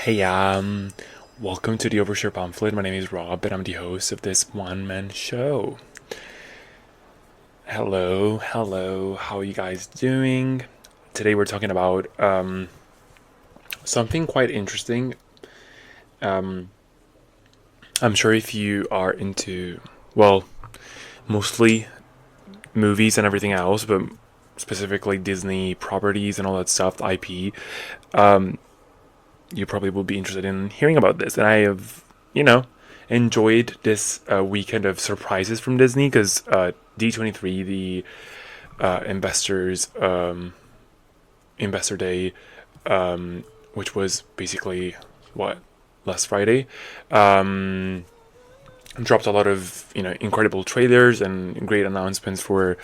Hey, welcome to the Overshare Pamphlet. My name is Rob, and I'm the host of this one-man show. Hello, how are you guys doing? Today we're talking about something quite interesting. Um, I'm sure if you are into, well, mostly movies and everything else, but specifically Disney properties and all that stuff, the IP, um, you probably will be interested in hearing about this. And I have, enjoyed this weekend of surprises from Disney because D23, the investors investor day, which was basically what last Friday, dropped a lot of incredible trailers and great announcements for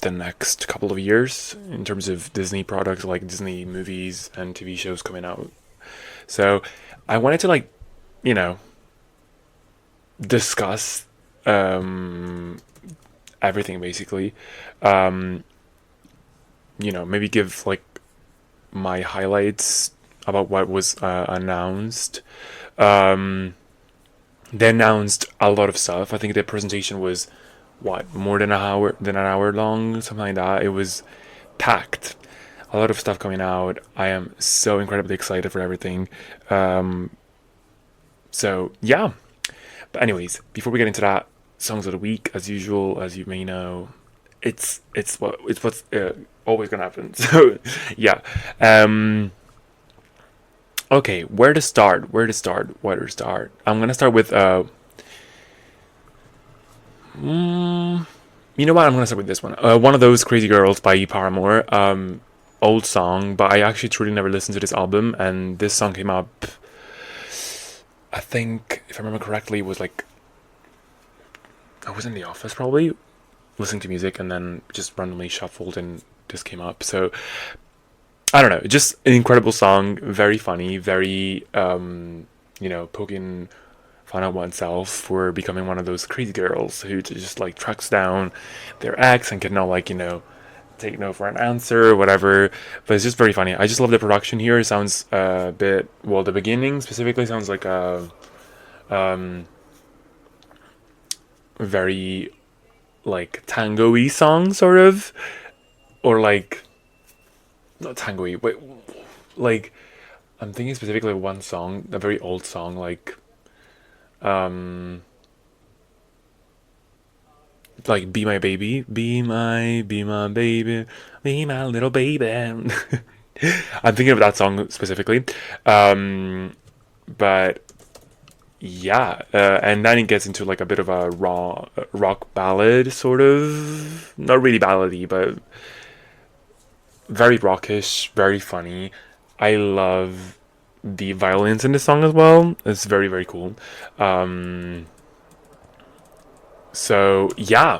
the next couple of years in terms of Disney products like Disney movies and TV shows coming out. So I wanted to discuss everything basically. Um, Maybe give like my highlights about what was announced. Um, they announced a lot of stuff. I think the presentation was what more than an hour long, something like that. It was packed. A lot of stuff coming out. I am so incredibly excited for everything. Um, so yeah. But anyways, before we get into that, songs of the week, as usual, as you may know, it's what's always gonna happen. So yeah. Um, okay, where to start? I'm gonna start with you know what? I'm gonna start with this one. One of those crazy girls by Paramore. Old song, but I actually truly never listened to this album, and this song came up. I think, if I remember correctly, it was like I was in the office probably listening to music, and then just randomly shuffled, and this came up. So I don't know, just an incredible song, very funny, very poking fun at oneself for becoming one of those crazy girls who just like tracks down their ex and cannot take no for an answer or whatever. But it's just very funny. I just love the production here. It sounds a bit, well, the beginning specifically sounds like a um very like tango-y song sort of, or like not tango-y, but like I'm thinking specifically of one song, a very old song, um like Be My Baby, be my baby, be my little baby. I'm thinking of that song specifically. But yeah, and then it gets into like a bit of a raw rock ballad sort of, not really ballady, but very rockish, very funny. I love the violins in the song as well. It's very very cool. Um, so yeah,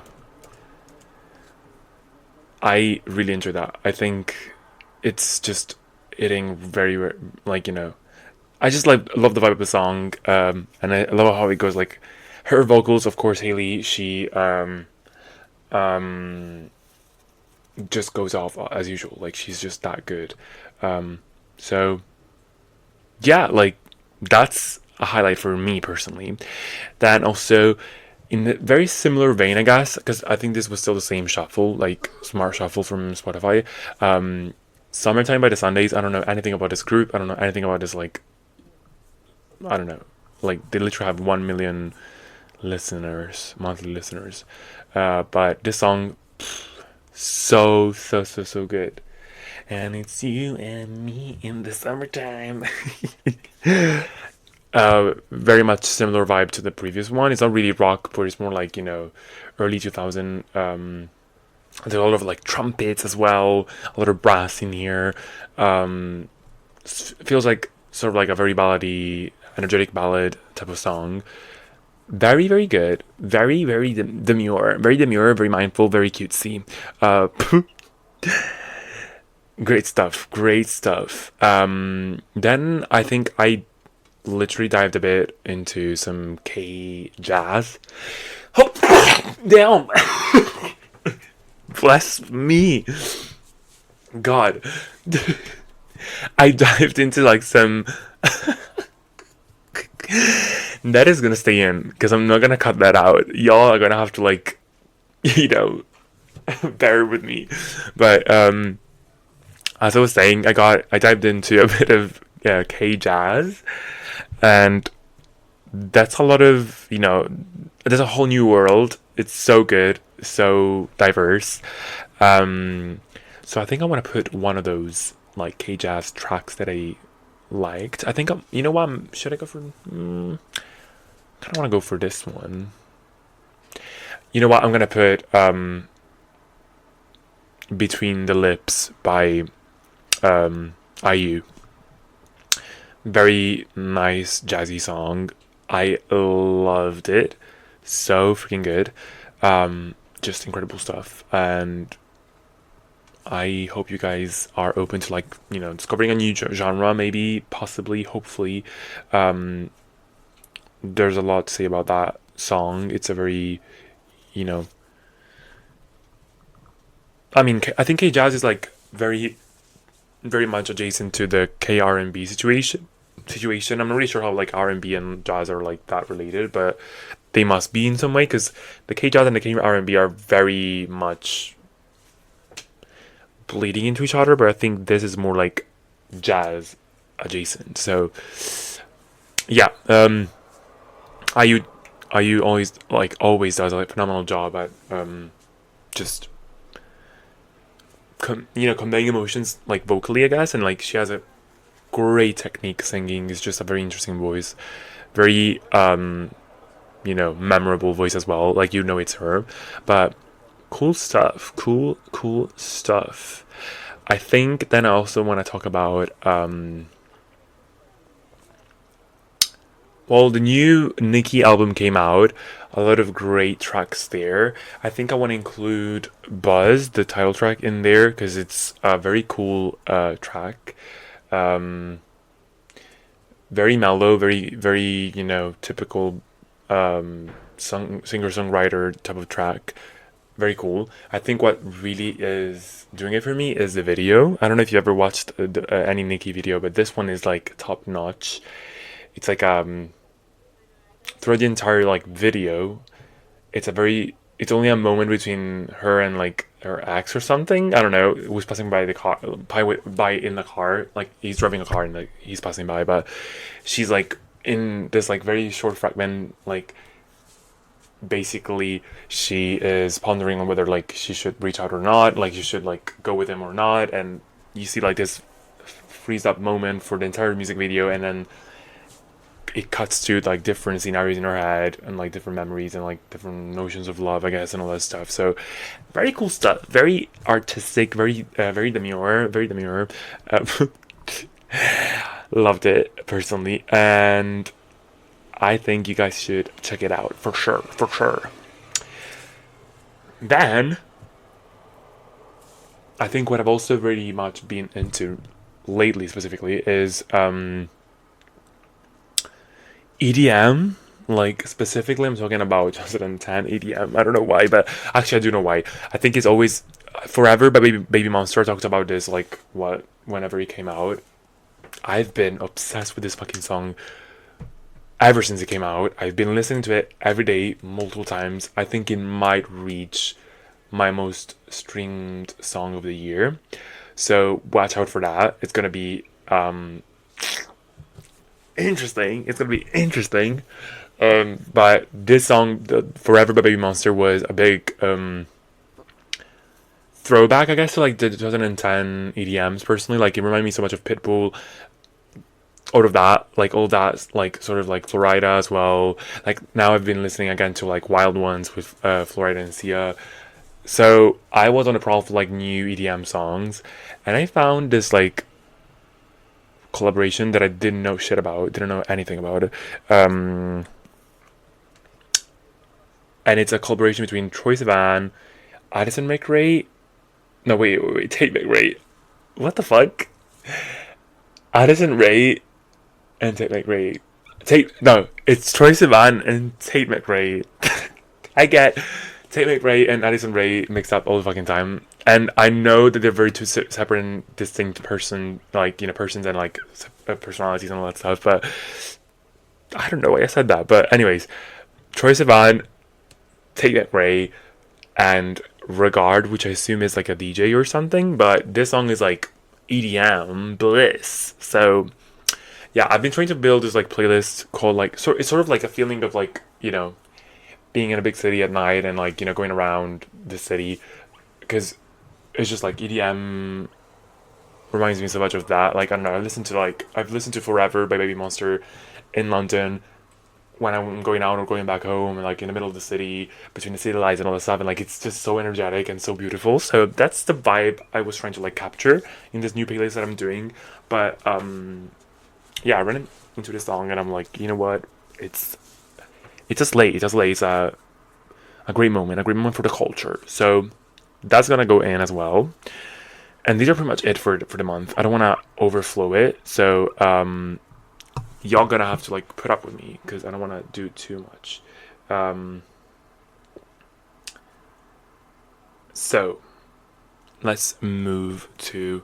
I really enjoy that. I think it's just hitting like I just like love the vibe of the song, and I love how it goes. Like her vocals, of course, Haley, she um, just goes off as usual. Like she's just that good. Um, so yeah, like that's a highlight for me personally. Then also in the very similar vein, I guess, because I think this was still the same shuffle, like smart shuffle from Spotify. Summertime by the Sundays. I don't know anything about this group. I don't know anything about this. Like I don't know. Like they literally have 1 million listeners, monthly listeners. But this song, so good. And it's you and me in the summertime. Very much similar vibe to the previous one. It's not really rock, but it's more like early 2000. There's a lot of like trumpets as well, a lot of brass in here. Feels like sort of like a very ballady, energetic ballad type of song. Very very good. Very very demure, very mindful, very cutesy. Uh, Great stuff. Great stuff. Then I think I literally dived a bit into some K jazz. Oh, damn. Bless me. God. I dived into like some. That is gonna stay in because I'm not gonna cut that out. Y'all are gonna have to like, you know, bear with me. But as I was saying, I dived into a bit of K jazz, and that's a lot of there's a whole new world. It's so good, so diverse. So I think I want to put one of those like K jazz tracks that I liked. I think you know what? Should I go for? Kind of want to go for this one. You know what? I'm gonna put "Between the Lips" by IU. Very nice jazzy song. I loved it. So freaking good. Just incredible stuff. And I hope you guys are open to like, discovering a new genre, maybe, possibly, hopefully. There's a lot to say about that song. It's a very, you know, I think K jazz is like very, very much adjacent to the K R&B situation. I'm not really sure how like R&B and jazz are like that related, but they must be in some way because the K jazz and the K R&B are very much bleeding into each other. But I think this is more like jazz adjacent. So yeah, IU always does a phenomenal job at just conveying emotions like vocally, I guess, and like she has a great technique singing. Is just a very interesting voice, very memorable voice as well. Like it's her, but cool stuff. I think then I also want to talk about the new Nicki album came out. A lot of great tracks there. I think I want to include Buzz, the title track, in there because it's a very cool track. Very mellow, very very typical singer-songwriter type of track. Very cool. I think what really is doing it for me is the video. I don't know if you ever watched any Nicki video, but this one is like top notch. It's like throughout the entire like video, it's only a moment between her and like her ex or something. I don't know. It was passing by the car, by in the car. Like he's driving a car and like he's passing by, but she's like in this like very short fragment. Like basically, she is pondering on whether like she should reach out or not. Like she should like go with him or not. And you see like this freeze up moment for the entire music video, and then it cuts to like different scenarios in her head and like different memories and like different notions of love, I guess, and all that stuff. So very cool stuff, very artistic, very demure. Loved it personally, and I think you guys should check it out for sure. Then I think what I've also very much been into lately specifically is EDM. Like specifically I'm talking about 2010 EDM. I don't know why, but actually I do know why. I think it's always Forever by Baby Monster talked about this like whenever it came out. I've been obsessed with this fucking song ever since it came out. I've been listening to it every day multiple times. I think it might reach my most streamed song of the year, so watch out for that. It's gonna be interesting. But this song, Forever by Baby Monster, was a big throwback, I guess, to like the 2010 EDMs. Personally, like it reminded me so much of Pitbull, all of that, like sort of like Florida as well. Like now I've been listening again to like Wild Ones with Florida and Sia. So I was on a prowl for like new EDM songs, and I found this like collaboration that I didn't know anything about it. And it's a collaboration between Troye Sivan, Addison McRae. No, wait, Tate McRae. What the fuck? Addison Rae and Tate McRae. It's Troye Sivan and Tate McRae. I get Tate McRae and Addison Rae mixed up all the fucking time, and I know that they're very two separate and distinct persons and like personalities and all that stuff. But I don't know why I said that. But anyways, Troye Sivan, Tate McRae, and Regard, which I assume is like a DJ or something. But this song is like EDM bliss. So yeah, I've been trying to build this like playlist called like it's sort of like a feeling of like being in a big city at night and like going around the city, because it's just like EDM reminds me so much of that. Like I don't know, I've listened to Forever by Baby Monster in London when I'm going out or going back home, and like in the middle of the city between the city lights and all that stuff, and like it's just so energetic and so beautiful. So that's the vibe I was trying to like capture in this new playlist that I'm doing. But yeah, I ran into this song and I'm like, you know what, it's a slay. It's a great moment for the culture. So that's gonna go in as well. And these are pretty much it for the month. I don't want to overflow it, so y'all gonna have to like put up with me because I don't want to do too much. So let's move to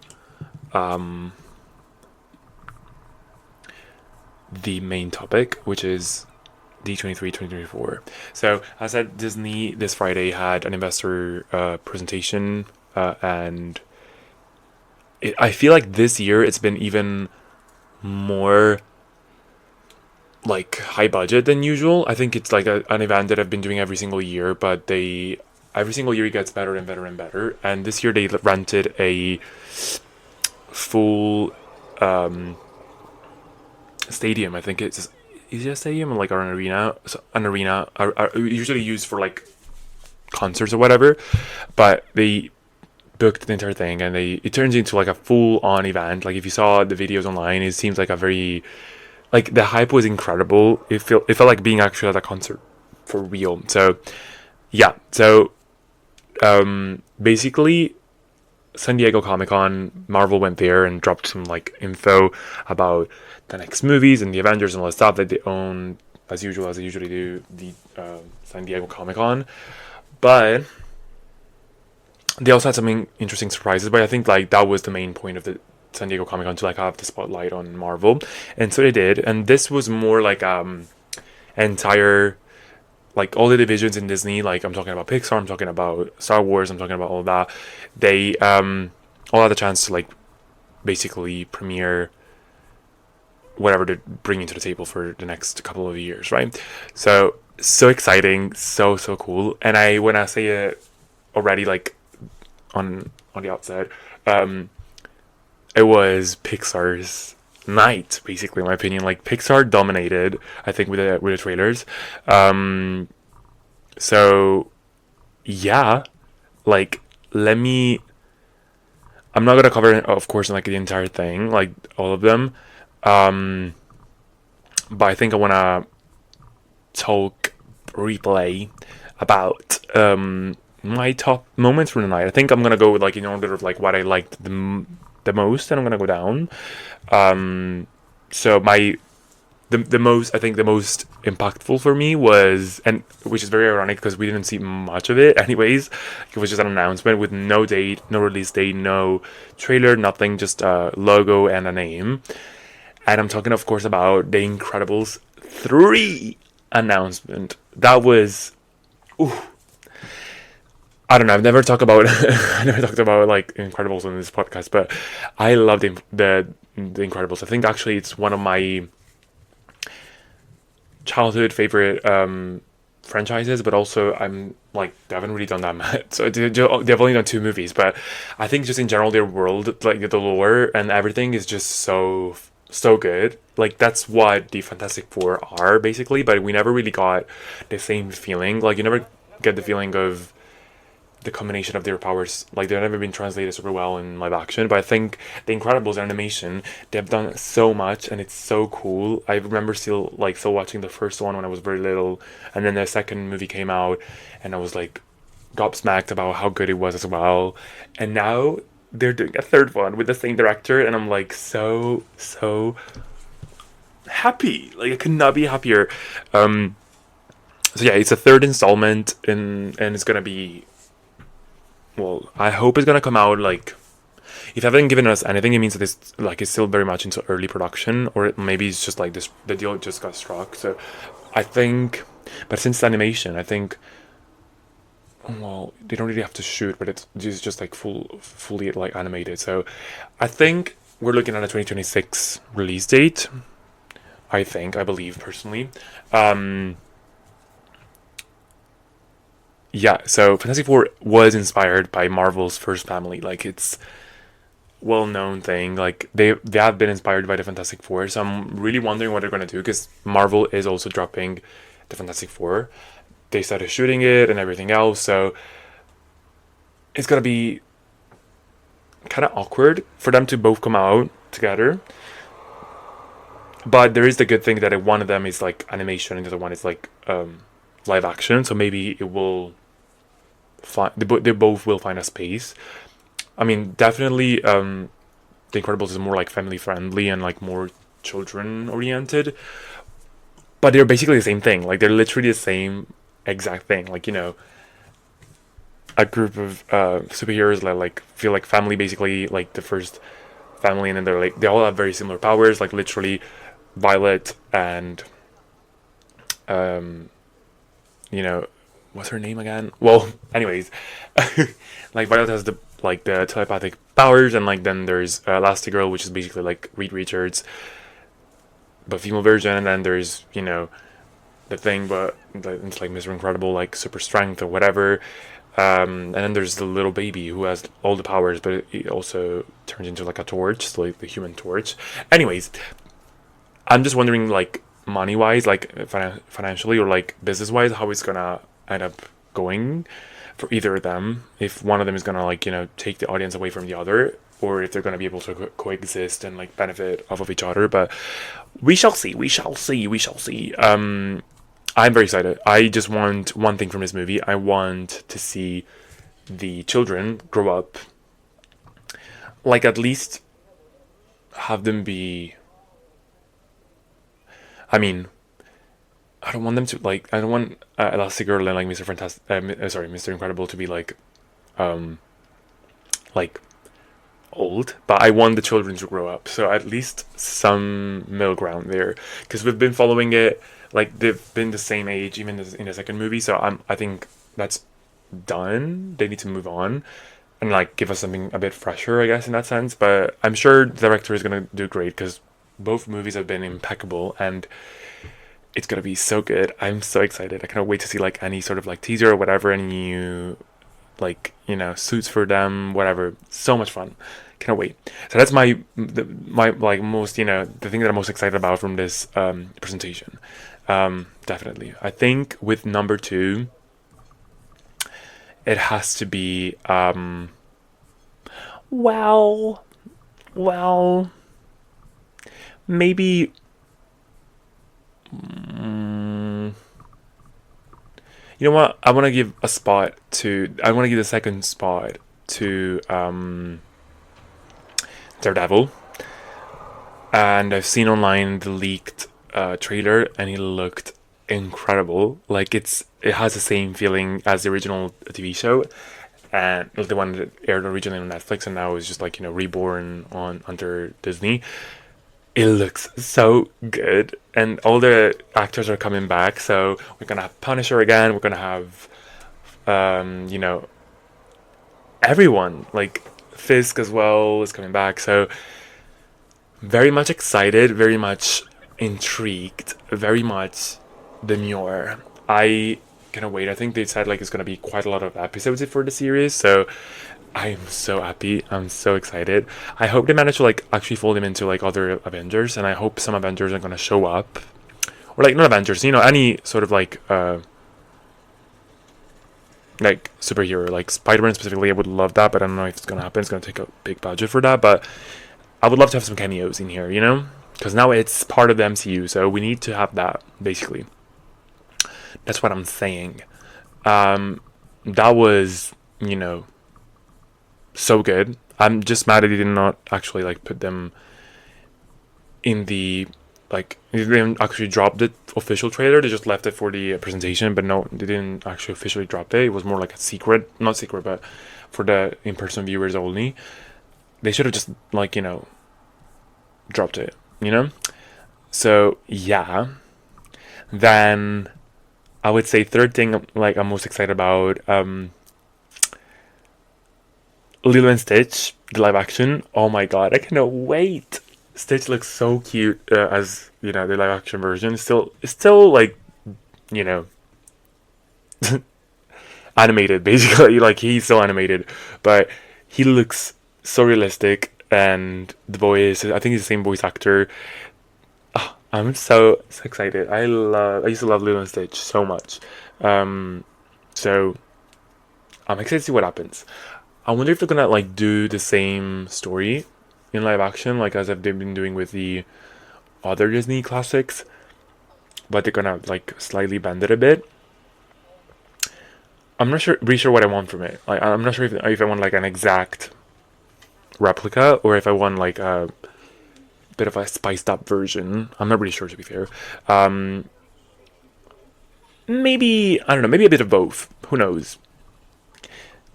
the main topic, which is D23 2024. So as I said, Disney this Friday had an investor presentation, and I feel like this year it's been even more like high budget than usual. I think it's like an event that I've been doing every single year, but every single year it gets better and better and better. And this year they rented a full stadium. I think it's is it a stadium or like an arena? So an arena are usually used for like concerts or whatever, but they booked the entire thing and it turns into like a full on event. Like if you saw the videos online, it seems like a very like the hype was incredible. It felt like being actually at a concert for real. So yeah, so basically San Diego Comic-Con, Marvel went there and dropped some like info about the next movies and the Avengers and all that stuff that they own as usual, as they usually do, the San Diego Comic-Con. But they also had some interesting surprises, but I think like that was the main point of the San Diego Comic-Con, to like have the spotlight on Marvel, and so they did. And this was more like entire, like all the divisions in Disney, like I'm talking about Pixar, I'm talking about Star Wars, I'm talking about all that. They all had the chance to like basically premiere whatever they're bringing to the table for the next couple of years, right? So exciting, so cool. And when I say it already, like on the outset, it was Pixar's night, basically, in my opinion. Like Pixar dominated, I think, with the trailers. So yeah, like I'm not gonna cover, of course, like the entire thing, like all of them. But I think I wanna replay about my top moments from the night. I think I'm gonna go with like in order of like what I liked the most, and I'm gonna go down. So the most, I think the most impactful for me was, and which is very ironic because we didn't see much of it anyways. It was just an announcement with no date, no release date, no trailer, nothing, just a logo and a name. And I'm talking, of course, about The Incredibles 3 announcement. That was, ooh, I don't know. I've never talked about I never talked about like Incredibles on this podcast, but I love the Incredibles. I think actually it's one of my childhood favorite franchises, but also I'm like they haven't really done that much. So they've only done 2 movies, but I think just in general their world, like the lore and everything, is just so good. Like that's what the Fantastic Four are basically, but we never really got the same feeling. Like you never get the feeling of the combination of their powers. Like they've never been translated super well in live action, but I think The Incredibles animation, they've done so much and it's so cool. I remember still watching the first one when I was very little, and then the second movie came out and I was like gobsmacked about how good it was as well. And now they're doing a third one with the same director, and I'm like so happy. Like I could not be happier. So yeah, it's a third installment, and it's gonna be, well, I hope it's gonna come out like, if they haven't given us anything, it means that it's still very much into early production, or maybe it's just like this, the deal just got struck. So I think, but since it's animation, I think, well, they don't really have to shoot, but it's just like fully like animated. So I think we're looking at a 2026 release date. I believe personally. Um, yeah, so Fantastic Four was inspired by Marvel's first family. Like, it's well-known thing. Like, they have been inspired by the Fantastic Four. So I'm really wondering what they're gonna do, because Marvel is also dropping the Fantastic Four. They started shooting it and everything else. So it's gonna be kind of awkward for them to both come out together. But there is the good thing that one of them is like animation and the other one is like live action. So maybe it will find, they both will find a space. I mean, definitely, The Incredibles is more like family friendly and like more children oriented. But they're basically the same thing. Like, they're literally the same exact thing. Like, a group of superheroes that like feel like family, basically like the first family, and then they're like, they all have very similar powers. Like, literally, Violet and um, what's her name again? Well, anyways, like Violet has the telepathic powers, and like then there's Elastigirl, which is basically like Reed Richards, but female version, and then there's the Thing, but it's like Mr. Incredible, like super strength or whatever. And then there's the little baby who has all the powers, but it also turns into like a torch, so like the Human Torch. Anyways, I'm just wondering, like, money wise, like financially or like business wise, how it's gonna end up going for either of them. If one of them is gonna like take the audience away from the other, or if they're gonna be able to coexist and like benefit off of each other. But we shall see. We shall see. We shall see. I'm very excited. I just want one thing from this movie. I want to see the children grow up. Like, at least have them be. I mean, I don't want them to like. I don't want Elastigirl and like Mr. Incredible to be like old, but I want the children to grow up. So at least some middle ground there, because we've been following it. Like, they've been the same age even in the second movie. So I think that's done. They need to move on and like give us something a bit fresher, I guess, in that sense. But I'm sure the director is gonna do great, because both movies have been impeccable, and it's gonna be so good. I'm so excited. I cannot wait to see like any sort of like teaser or whatever, any new like suits for them, whatever. So much fun. Cannot wait. So that's my like most the thing that I'm most excited about from this presentation. Definitely, I think with number two, it has to be well, well, maybe. You know what? I want to give a spot to. I want to give the second spot to Daredevil. And I've seen online the leaked trailer, and it looked incredible. Like, it has the same feeling as the original TV show, and the one that aired originally on Netflix, and now is just like reborn on under Disney. It looks so good, and all the actors are coming back. So we're gonna have Punisher again. We're gonna have, everyone, like Fisk as well is coming back. So very much excited, very much intrigued, very much demure. I cannot wait. I think they said like it's gonna be quite a lot of episodes for the series, so I'm so happy. I'm so excited. I hope they manage to like actually fold him into like other Avengers, and I hope some Avengers are gonna show up, or like not Avengers, any sort of like superhero, like Spider-Man specifically. I would love that, but I don't know if it's gonna happen. It's gonna take a big budget for that, but I would love to have some cameos in here, because now it's part of the MCU, so we need to have that basically. That's what I'm saying. That was so good. I'm just mad that they did not actually like put them in the like they didn't actually drop the official trailer. They just left it for the presentation, but no, they didn't actually officially drop it. It was more like a secret, not secret, but for the in-person viewers only. They should have just like, you know, dropped it, you know. So yeah, then I would say third thing like I'm most excited about, Lilo and Stitch, the live action. Oh my god, I cannot wait. Stitch looks so cute as you know the live action version. It's still like, you know, animated basically. Like he's still animated, but he looks so realistic. And the voice, I think he's the same voice actor. I'm so excited. I used to love Lilo and Stitch so much. Um, so I'm excited to see what happens. I wonder if they're gonna like do the same story in live action, like as they've been doing with the other Disney classics, but they're gonna like slightly bend it a bit. I'm not really sure what I want from it. Like I'm not sure if I want like an exact replica or if I want like a bit of a spiced up version. I'm not really sure, to be fair. Um, Maybe I don't know. Maybe a bit of both. Who knows?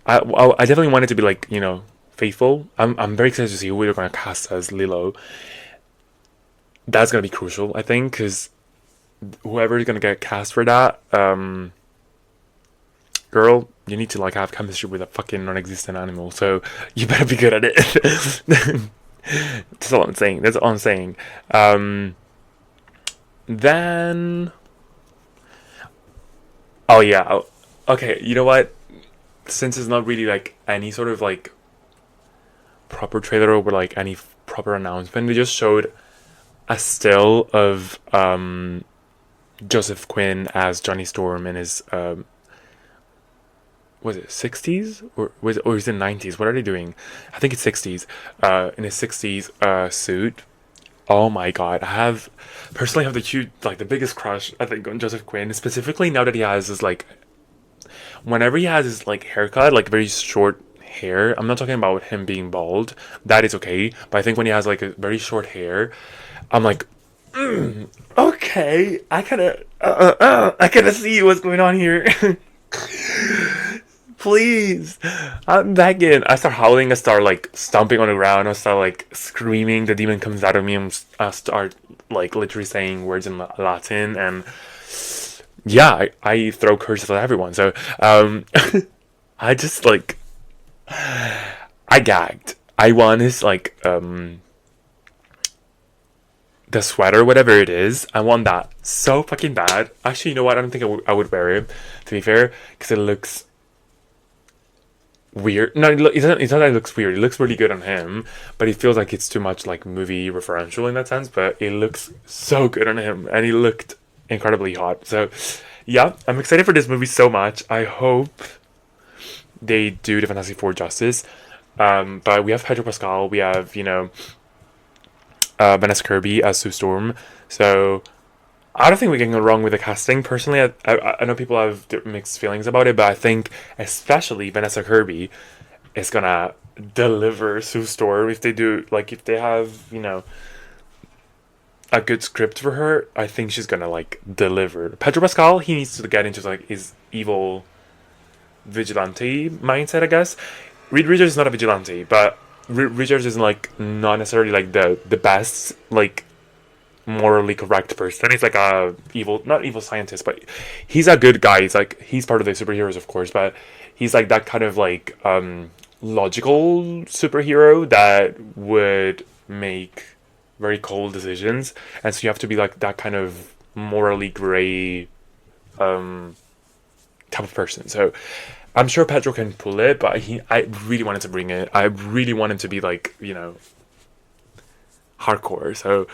I definitely want it to be like, you know, faithful. I'm very excited to see who we're gonna cast as Lilo. That's gonna be crucial, I think, because whoever is gonna get cast for that, girl, you need to like have chemistry with a fucking non-existent animal. So you better be good at it. That's all I'm saying. That's all I'm saying. Then, oh yeah, okay. You know what? Since it's not really like any sort of like proper trailer or like any proper announcement, they just showed a still of Joseph Quinn as Johnny Storm in his was it 60s or is it 90s? What are they doing? I think it's 60s. In his 60s suit. Oh my god, I have personally have the huge like the biggest crush I think on Joseph Quinn, specifically now that he has his like whenever he has his like haircut, like very short hair. I'm not talking about him being bald. That is okay, but I think when he has like a very short hair, I'm like, okay, I kind of see what's going on here. Please, I'm begging. I start howling. I start like stomping on the ground. I start like screaming. The demon comes out of me and I start like literally saying words in Latin. And yeah, I throw curses at everyone. So I just like I gagged. I want his like the sweater, whatever it is. I want that so fucking bad. Actually, you know what? I don't think I would wear it, to be fair, because it looks weird. No, it's not that it looks weird. It looks really good on him, but it feels like it's too much like movie referential in that sense. But it looks so good on him, and he looked incredibly hot. So, yeah, I'm excited for this movie so much. I hope they do the Fantastic Four justice. But we have Pedro Pascal. We have, you know, Vanessa Kirby as Sue Storm. So I don't think we can go wrong with the casting. Personally, I know people have mixed feelings about it, but I think especially Vanessa Kirby is gonna deliver Sue Storm if they do. Like if they have, you know, a good script for her, I think she's gonna like deliver. Pedro Pascal, he needs to get into like his evil vigilante mindset, I guess. Reed Richards is not a vigilante, but Richards is like not necessarily like the best like morally correct person. He's like a evil, not evil scientist, but he's a good guy. He's like he's part of the superheroes, of course, but he's like that kind of like logical superhero that would make very cold decisions, and so you have to be like that kind of morally gray type of person. So I'm sure Pedro can pull it, but I really wanted to bring it. I really wanted to be like, you know, hardcore. So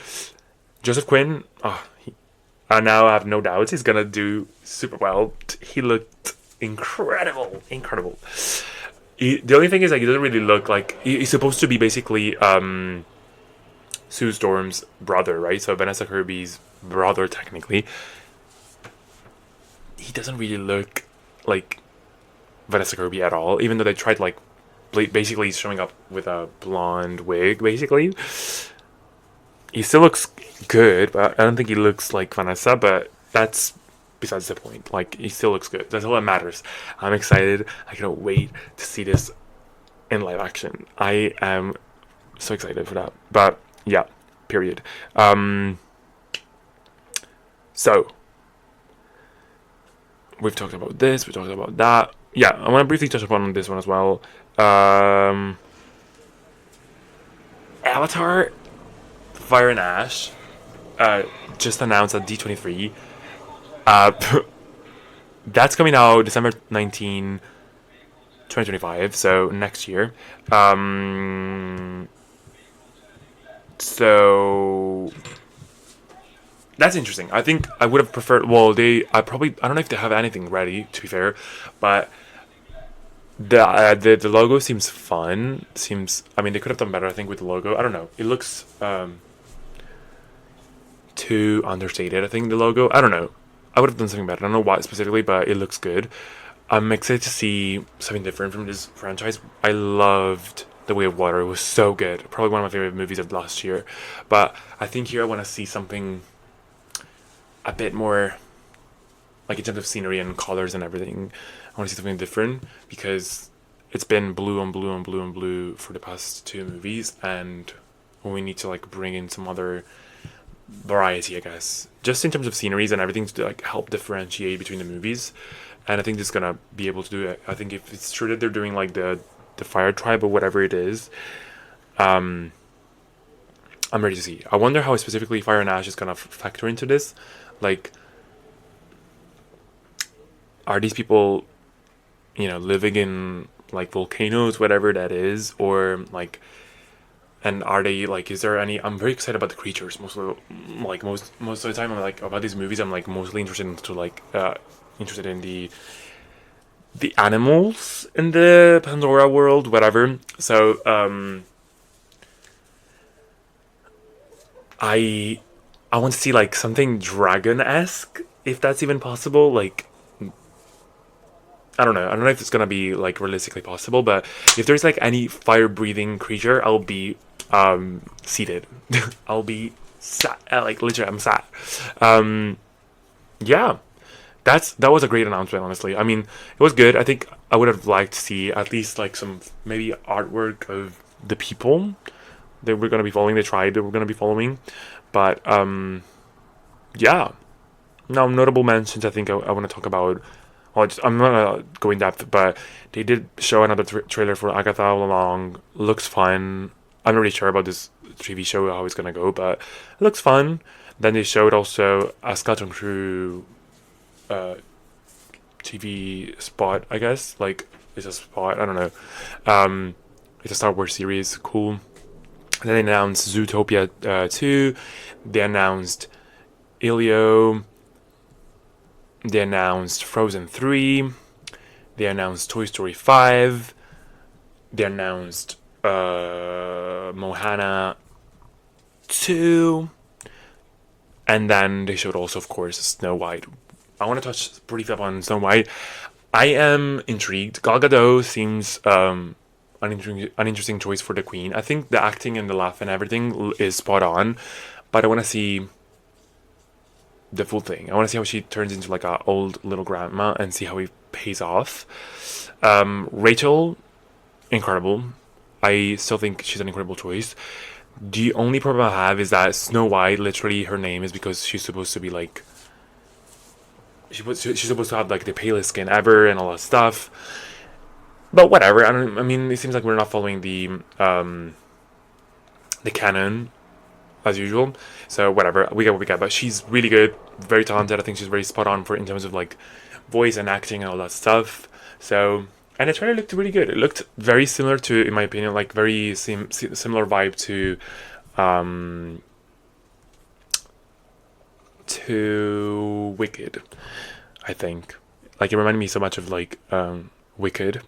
Joseph Quinn, I now have no doubts he's gonna do super well. He looked incredible, incredible. The only thing is like he doesn't really look like he's supposed to be basically Sue Storm's brother, right? So Vanessa Kirby's brother technically. He doesn't really look like Vanessa Kirby at all, even though they tried like basically showing up with a blonde wig, basically. he still looks good, but I don't think he looks like Vanessa. But that's besides the point. Like, he still looks good. That's all that matters. I'm excited. I cannot wait to see this in live action. I am so excited for that. But yeah, period. So we've talked about this. We talked about that. Yeah, I want to briefly touch upon this one as well. Avatar, Fire and Ash, just announced at D23. That's coming out December 19, 2025, so next year. So that's interesting. I think I would have preferred. Well, I don't know if they have anything ready. To be fair, but the logo seems fun. Seems. I mean, they could have done better. I think with the logo. I don't know. It looks too understated. I think the logo. I don't know. I would have done something better. I don't know why specifically, but it looks good. I'm excited to see something different from this franchise. I loved The Way of Water. It was so good. Probably one of my favorite movies of last year. But I think here I want to see something a bit more, like in terms of scenery and colors and everything. I want to see something different because it's been blue on blue on blue on blue for the past two movies, and we need to like bring in some other variety, I guess, just in terms of sceneries and everything to like help differentiate between the movies. And I think this is gonna be able to do it. I think if it's true that they're doing like the Fire Tribe or whatever it is, I'm ready to see. I wonder how specifically Fire and Ash is gonna factor into this. Like, are these people, living in like volcanoes, whatever that is, or like, and are they like? Is there any? I'm very excited about the creatures. Most of the time, I'm like about these movies. I'm like mostly interested in the animals in the Pandora world, whatever. So I want to see like something dragon-esque, if that's even possible. Like, I don't know. I don't know if it's gonna be like realistically possible, but if there's like any fire-breathing creature, I'll be seated. I'll be sat. Like literally, I'm sat. Yeah, that was a great announcement. Honestly, I mean, it was good. I think I would have liked to see at least like some maybe artwork of the people that we're gonna be following, the tribe that we're gonna be following. But yeah. Now, notable mentions. I think I want to talk about. Well, I'm not gonna go in depth, but they did show another trailer for Agatha All Along. Looks fun. I'm not really sure about this TV show how it's gonna go, but it looks fun. Then they showed also a Skeleton Crew TV spot. I guess like it's a spot. I don't know. It's a Star Wars series. Cool. Then they announced Zootopia 2. They announced Elio. They announced Frozen 3. They announced Toy Story 5. They announced Moana 2. And then they showed also, of course, Snow White. I want to touch briefly upon Snow White. I am intrigued. Gal Gadot seems an interesting choice for the Queen. I think the acting and the laugh and everything is spot on. But I want to see the full thing. I want to see how she turns into like a old little grandma and see how it pays off. Rachel, incredible. I still think she's an incredible choice. The only problem I have is that Snow White, literally her name is because she's supposed to be like she's supposed to have like the palest skin ever and all that stuff. But whatever. I mean, it seems like we're not following the canon as usual. So whatever, we get what we get. But she's really good, very talented. I think she's very spot on for in terms of like voice and acting and all that stuff. So, and the trailer looked really good. It looked very similar to, in my opinion, like very similar vibe to Wicked. I think like it reminded me so much of like Wicked,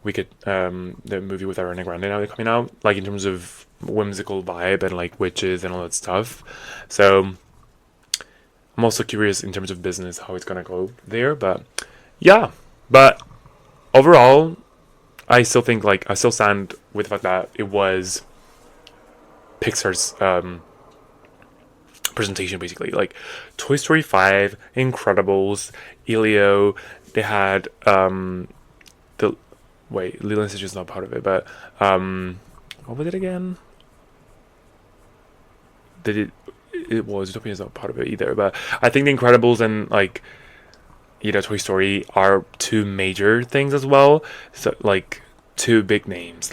the movie with Ariana Grande now coming out. Like in terms of whimsical vibe and like witches and all that stuff. So I'm also curious in terms of business how it's gonna go there. But yeah, but overall, I still stand with the fact that it was Pixar's presentation basically. Like Toy Story 5, Incredibles, Elio. They had the Lilo and Stitch is not part of it, but what was it again? It was Zootopia is not part of it either, but I think The Incredibles and like Toy Story are two major things as well. So like two big names.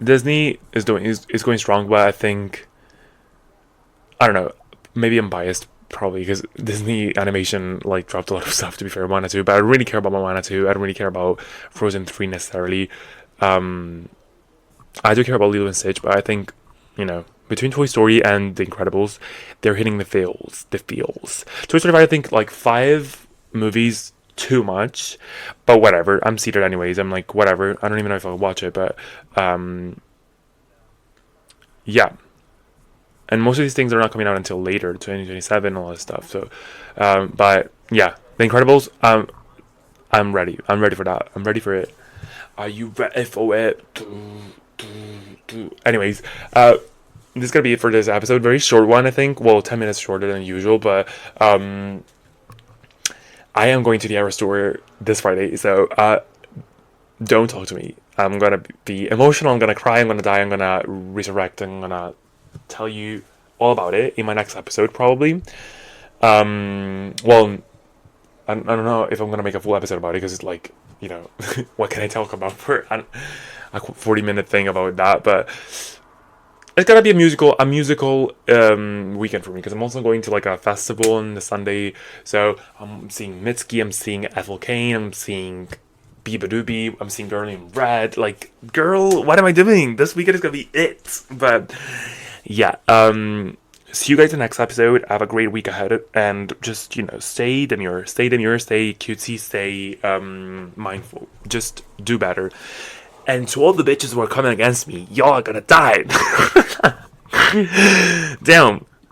Disney is going strong, but I think I don't know. Maybe I'm biased, probably because Disney animation like dropped a lot of stuff. To be fair, Moana 2, but I don't really care about Moana 2. I don't really care about Frozen 3 necessarily. I do care about Lilo and Stitch, but I think between Toy Story and The Incredibles, they're hitting the feels. Toy Story 5, I think like 5 movies too much, but whatever. I'm seated anyways. I'm like whatever. I don't even know if I'll watch it, but yeah. And most of these things are not coming out until later, 2027, and all this stuff. So, but yeah, The Incredibles. I'm ready. I'm ready for that. I'm ready for it. Are you ready for it? Anyways, this is gonna be it for this episode. Very short one, I think. Well, 10 minutes shorter than usual, but I am going to the Era store this Friday, so don't talk to me. I'm gonna be emotional. I'm gonna cry. I'm gonna die. I'm gonna resurrect. I'm gonna tell you all about it in my next episode, probably. Well, I don't know if I'm gonna make a full episode about it because it's like what can I talk about for a 40-minute thing about that? But it's gonna be a musical weekend for me because I'm also going to like a festival on the Sunday. So I'm seeing Mitski, I'm seeing Ethel Kane, I'm seeing Biba Doobie, I'm seeing Girl in Red. Like, girl, what am I doing? This weekend is gonna be it. But yeah, see you guys in the next episode. Have a great week ahead, and just stay demure, stay cutesy, stay mindful. Just do better. And to all the bitches who are coming against me, y'all are gonna die. Damn.